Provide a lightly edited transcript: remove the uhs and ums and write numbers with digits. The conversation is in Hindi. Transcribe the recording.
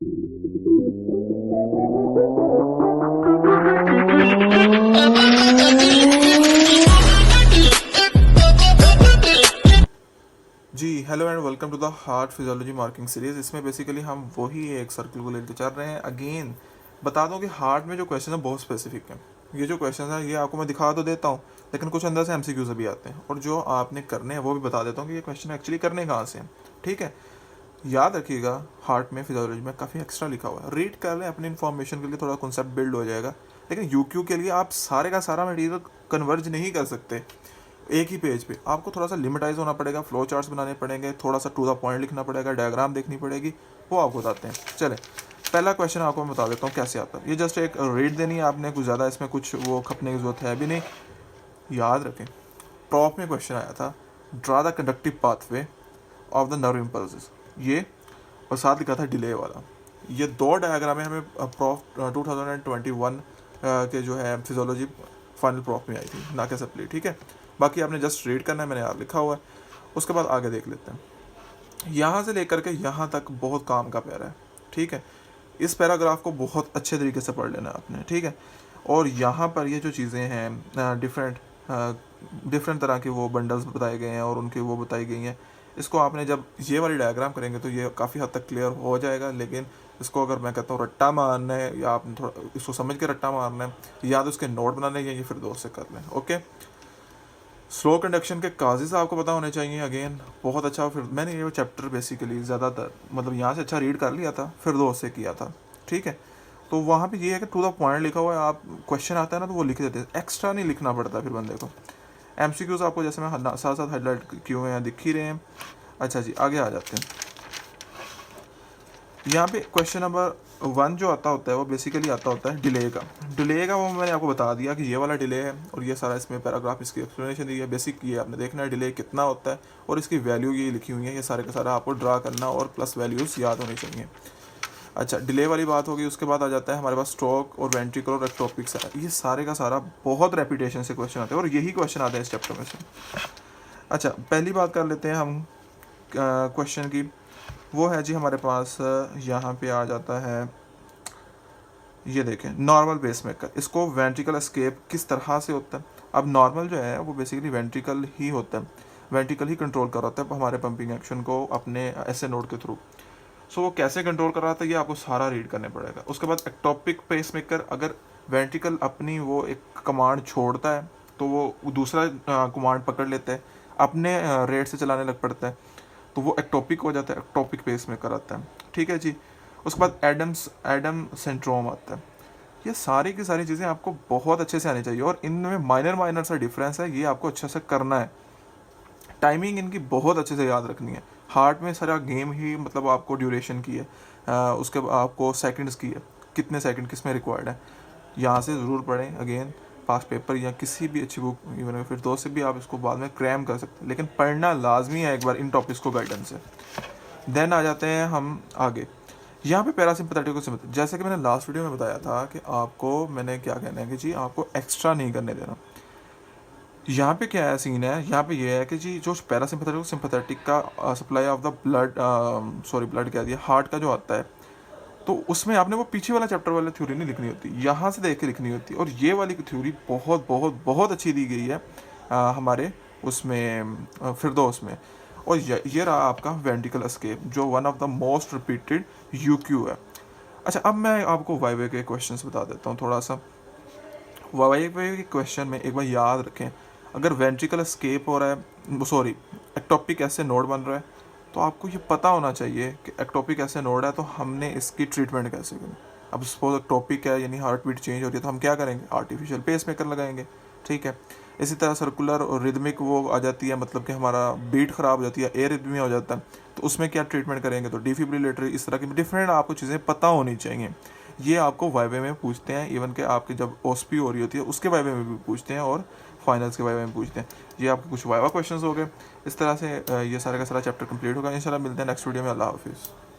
Ji hello and welcome to the heart physiology marking series. इसमें बेसिकली हम वही एक सर्कल को लेकर चल रहे हैं। अगेन बता दूं कि हार्ट में जो क्वेश्चन है बहुत स्पेसिफिक है। ये जो क्वेश्चन है ये आपको मैं दिखा तो देता हूँ, लेकिन कुछ अंदर से एमसीक्यू से भी आते हैं, और जो आपने करने हैं वो भी बता देता हूँ कि ये क्वेश्चन एक्चुअली करने कहाँ से हैं। ठीक है, याद रखिएगा हार्ट में फिजियोलॉजी में काफ़ी एक्स्ट्रा लिखा हुआ है। रीड कर लें अपनी इन्फॉर्मेशन के लिए, थोड़ा कॉन्सेप्ट बिल्ड हो जाएगा। लेकिन यूक्यू के लिए आप सारे का सारा मटेरियल कन्वर्ज नहीं कर सकते एक ही पेज पे। आपको थोड़ा सा लिमिटाइज होना पड़ेगा, फ्लो चार्ट्स बनाने पड़ेंगे, थोड़ा सा टू द पॉइंट लिखना पड़ेगा, डायग्राम देखनी पड़ेगी, वो आपको बताते हैं। चले पहला क्वेश्चन आपको मैं बता देता हूँ कैसे आता है। ये जस्ट एक रीड देनी है आपने, कुछ ज़्यादा इसमें कुछ वो खपने की जरूरत है भी नहीं। याद रखें, टॉप में क्वेश्चन आया था, draw the conductive pathway of the nerve impulses, ये और साथ लिखा था डिले वाला। ये दो डायग्राम है हमें प्रॉफ 2021 के जो है फिजियोलॉजी फाइनल प्रॉफ में आई थी, ना कि सप्ली। ठीक है, बाकी आपने जस्ट रीड करना है, मैंने यार लिखा हुआ है। उसके बाद आगे देख लेते हैं। यहाँ से लेकर के यहाँ तक बहुत काम का पैरा है। ठीक है, इस पैराग्राफ को बहुत अच्छे तरीके से पढ़ लेना है आपने। ठीक है, और यहाँ पर ये जो चीज़ें हैं डिफरेंट तरह के वो बंडल्स बताए गए हैं और उनकी वो बताई गई हैं। इसको आपने जब ये वाली डायग्राम करेंगे तो ये काफ़ी हद तक क्लियर हो जाएगा। लेकिन इसको अगर मैं कहता हूँ रट्टा मारना है, या आपने थोड़ा इसको समझ के रट्टा मारना है, या तो उसके नोट बनाने हैं, ये फिर दोस्त से कर लें। ओके, स्लो कंडक्शन के काजेज़ आपको पता होने चाहिए। अगेन बहुत अच्छा, फिर मैंने ये चैप्टर बेसिकली ज़्यादातर मतलब यहाँ से अच्छा रीड कर लिया था, फिर दोस्त से किया था। ठीक है, तो वहाँ पे ये है कि टू द पॉइंट लिखा हुआ है। आप क्वेश्चन आता है ना तो वो लिख देते हैं, एक्स्ट्रा नहीं लिखना पड़ता फिर बंदे को। एमसीक्यूज़ आपको जैसे मैं साथ साथ हाईलाइट किए हुए हैं दिख ही रहे हैं। अच्छा जी, आगे आ जाते हैं। यहाँ पे क्वेश्चन नंबर 1 जो आता होता है वो बेसिकली आता होता है डिले का। डिले का वो मैंने आपको बता दिया कि ये वाला डिले है, और ये सारा इसमें पैराग्राफ इसकी एक्सप्लेनेशन दी है। बेसिक ये आपने देखना है डिले कितना होता है, और इसकी वैल्यू ये लिखी हुई है। ये सारे का सारा आपको ड्रा करना और प्लस वैल्यूज़ याद होनी चाहिए। अच्छा, डिले वाली बात होगी। उसके बाद आ जाता है हमारे पास स्ट्रोक और वेंट्रिकल और एक्टोपिक्स है। ये सारे का सारा बहुत रेपिटेशन से क्वेश्चन आते हैं, और यही क्वेश्चन आते हैं इस चैप्टर में से। अच्छा, पहली बात कर लेते हैं हम क्वेश्चन की। वो है जी हमारे पास यहाँ पे आ जाता है, ये देखें, नॉर्मल पेसमेकर। इसको वेंट्रिकल एस्केप किस तरह से होता है। अब नॉर्मल जो है वो बेसिकली वेंट्रिकल ही होता है, वेंट्रिकल ही कंट्रोल कर रहा है हमारे पंपिंग एक्शन को अपने ऐसे नोड के थ्रू। सो वो कैसे कंट्रोल कर रहा था ये आपको सारा रीड करने पड़ेगा। उसके बाद एक्टोपिक पेसमेकर, अगर वेंट्रिकल अपनी वो एक कमांड छोड़ता है तो वो दूसरा कमांड पकड़ लेता है, अपने रेट से चलाने लग पड़ता है, तो वो एक्टोपिक हो जाता है, एक्टोपिक पेसमेकर आता है। ठीक है जी। उसके बाद एडम सिंड्रोम आता है। ये सारी की सारी चीज़ें आपको बहुत अच्छे से आनी चाहिए, और इनमें माइनर सा डिफरेंस है, ये आपको अच्छे से करना है। टाइमिंग इनकी बहुत अच्छे से याद रखनी है। हार्ट में सारा गेम ही मतलब आपको ड्यूरेशन की है, उसके बाद आपको सेकंड्स की है, कितने सेकंड किस में रिक्वायर्ड है, यहाँ से ज़रूर पढ़ें। अगेन पास पेपर या किसी भी अच्छी बुक, इवन फिर दोस्त से भी आप इसको बाद में क्रैम कर सकते हैं, लेकिन पढ़ना लाजमी है एक बार इन टॉपिक्स को गाइडेंस से। देन आ जाते हैं हम आगे। यहाँ पे पैरासिम्पैथेटिक को सिम्पैथेटिक, जैसे कि मैंने लास्ट वीडियो में बताया था कि आपको मैंने क्या कहना है कि जी आपको एक्स्ट्रा नहीं करने देना। यहाँ पे क्या है सीन है, यहाँ पे ये है कि जी जो पैरासिम्पैथेटिक सिंपैथेटिक का supply of the blood, blood कह दिया, हार्ट का जो आता है, तो उसमें आपने वो पीछे वाला चैप्टर वाला थ्योरी नहीं लिखनी होती, यहाँ से देख के लिखनी होती। और ये वाली थ्योरी बहुत बहुत बहुत अच्छी दी गई है हमारे उसमें फिरदौस में। और ये रहा आपका वेंट्रिकल एस्केप, जो one of the most repeated यूक्यू है। अच्छा, अब मैं आपको वाईवे के क्वेश्चंस बता देता हूँ थोड़ा सा। वाईवे के क्वेश्चन में एक बार याद रखें, अगर वेंट्रिकल एस्केप हो रहा है, सॉरी एक्टोपिक ऐसे नोड बन रहा है, तो आपको ये पता होना चाहिए कि एक्टोपिक ऐसे नोड है तो हमने इसकी ट्रीटमेंट कैसे करनी। अब सपोज एक्टोपिक है यानी हार्ट बीट चेंज हो रही है, तो हम क्या करेंगे, आर्टिफिशियल पेसमेकर लगाएंगे। ठीक है, इसी तरह सर्कुलर और रिदमिक वो आ जाती है, मतलब कि हमारा बीट ख़राब हो जाती है, एरिथमिया हो जाता है, तो उसमें क्या ट्रीटमेंट करेंगे, तो डिफिब्रिलेटर। इस तरह की डिफरेंट आपको चीज़ें पता होनी चाहिए। ये आपको वाईवे में पूछते हैं, इवन के आपकी जब ओस्पी हो रही होती है उसके वाईवे में भी पूछते हैं, और फाइनल्स के वाईवे में पूछते हैं। ये आपके कुछ वाईवा क्वेश्चंस हो गए। इस तरह से ये सारे का सारा चैप्टर कंप्लीट होगा। इंशाल्लाह मिलते हैं नेक्स्ट वीडियो में। अल्लाह हाफिज़।